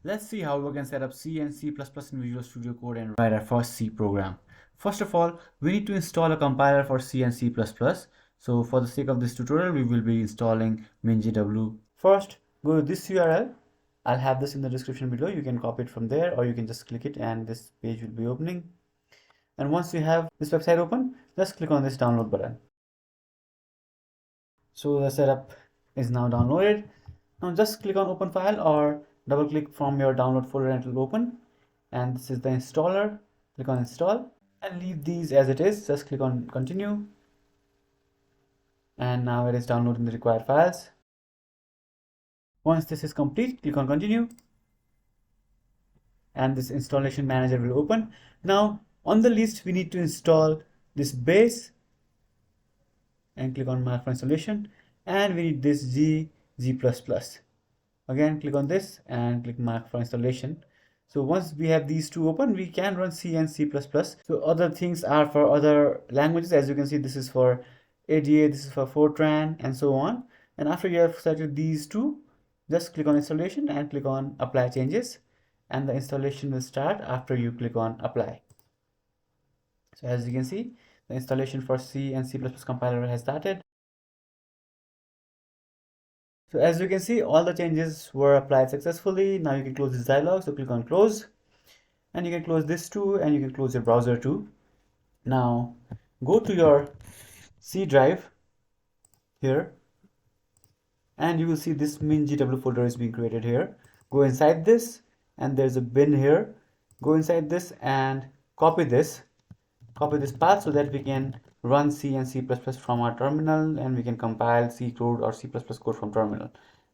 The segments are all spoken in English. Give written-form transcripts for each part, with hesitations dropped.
Let's see how we can set up C and C++ in Visual Studio Code and write our first C program. First of all, we need to install a compiler for C and C++. So for the sake of this tutorial, we will be installing mingw. First, go to this URL. I'll have this in the description below. You can copy it from there, or you can just click it and this page will be opening. And once you have this website open, just click on this download button. So the setup is now downloaded. Now just click on open file or double click from your download folder and it will open. And this is the installer. Click on install and leave these as it is. Just click on continue. And now it is downloading the required files. Once this is complete, click on continue. And this installation manager will open. Now on the list, we need to install this base and click on mark for installation. And we need this G++. Again, click on this and click mark for installation. So once we have these two open, we can run C and C++. So other things are for other languages. As you can see, this is for ADA, this is for Fortran, and so on. And after you have selected these two, just click on installation and click on apply changes. And the installation will start after you click on apply. So as you can see, the installation for C and C++ compiler has started. So as you can see, all the changes were applied successfully. Now you can close this dialog. So click on close and you can close this too, and you can close your browser too. Now go to your C drive here and you will see this mingw folder is being created here. Go inside this and there's a bin here. Go inside this and copy this path so that we can run C and C++ from our terminal and we can compile C code or C++ code from terminal.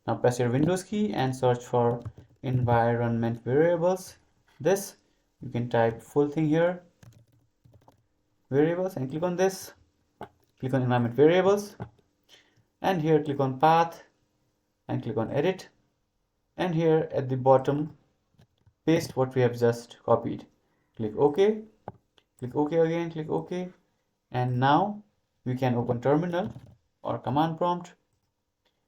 Now press your Windows key and search for environment variables. This, you can type full thing here, variables, and click on this. Click on environment variables and here click on path and click on edit. And here at the bottom, paste what we have just copied. Click OK. Click OK again, click OK. And now we can open terminal or command prompt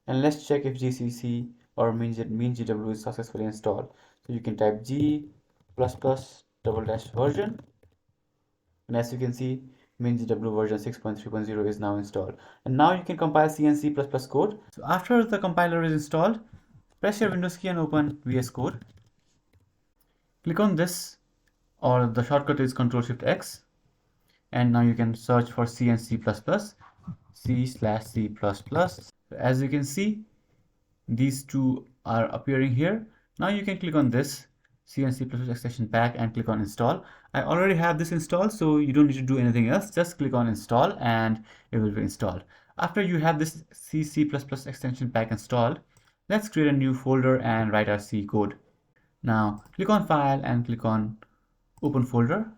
and let's check if GCC or mingw is successfully installed. So you can type G++ --version and as you can see, mingw version 6.3.0 is now installed. And now you can compile C and C++ code. So after the compiler is installed, press your Windows key and open VSCode. Click on this, or the shortcut is Ctrl+Shift+X, and now you can search for C and C++, C/C++. As you can see, these two are appearing here. Now you can click on this C and C++ extension pack and click on install. I already have this installed, so you don't need to do anything else. Just click on install and it will be installed. After you have this C++ extension pack installed, let's create a new folder and write our C code. Now click on file and click on open folder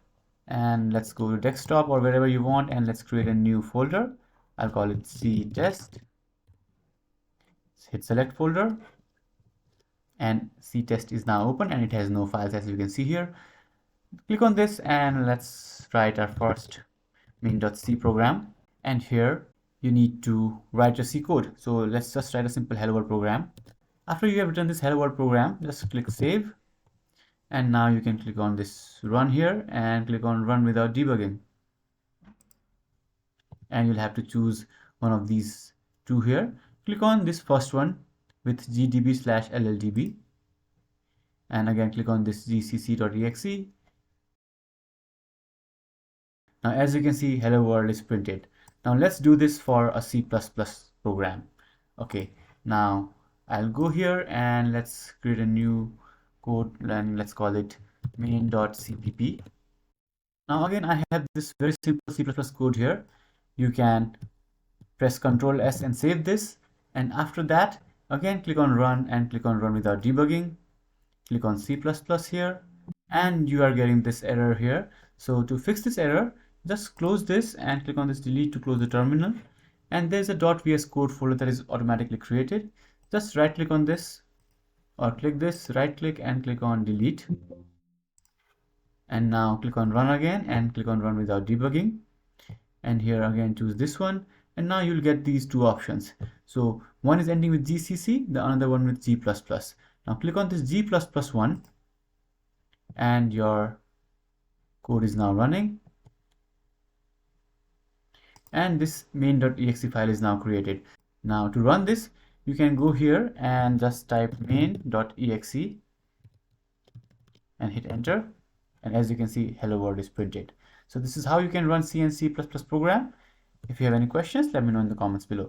and let's go to desktop or wherever you want and let's create a new folder. I'll call it C test. Hit select folder and C test is now open and it has no files as you can see here. Click on this and let's write our first main.c program, and here you need to write your C code. So let's just write a simple hello world program. After you have written this hello world program, just click save. And now you can click on this run here and click on run without debugging. And you'll have to choose one of these two here. Click on this first one with gdb/lldb. And again, click on this gcc.exe. Now, as you can see, hello world is printed. Now let's do this for a C++ program. Okay, now I'll go here and let's create a new code and let's call it main.cpp. Now again, I have this very simple C++ code here. You can press Ctrl+S and save this, and after that again click on run and click on run without debugging. Click on C++ here and you are getting this error here. So to fix this error, just close this and click on this delete to close the terminal, and there's a .vscode folder that is automatically created. Just right click on this or click this, right click and click on delete, and now click on run again and click on run without debugging, and here again choose this one, and now you'll get these two options. So one is ending with GCC, the another one with G++. Now click on this G++1 and your code is now running. And this main.exe file is now created. Now to run this, you can go here and just type main.exe and hit enter. And as you can see, hello world is printed. So this is how you can run C and C++ program. If you have any questions, let me know in the comments below.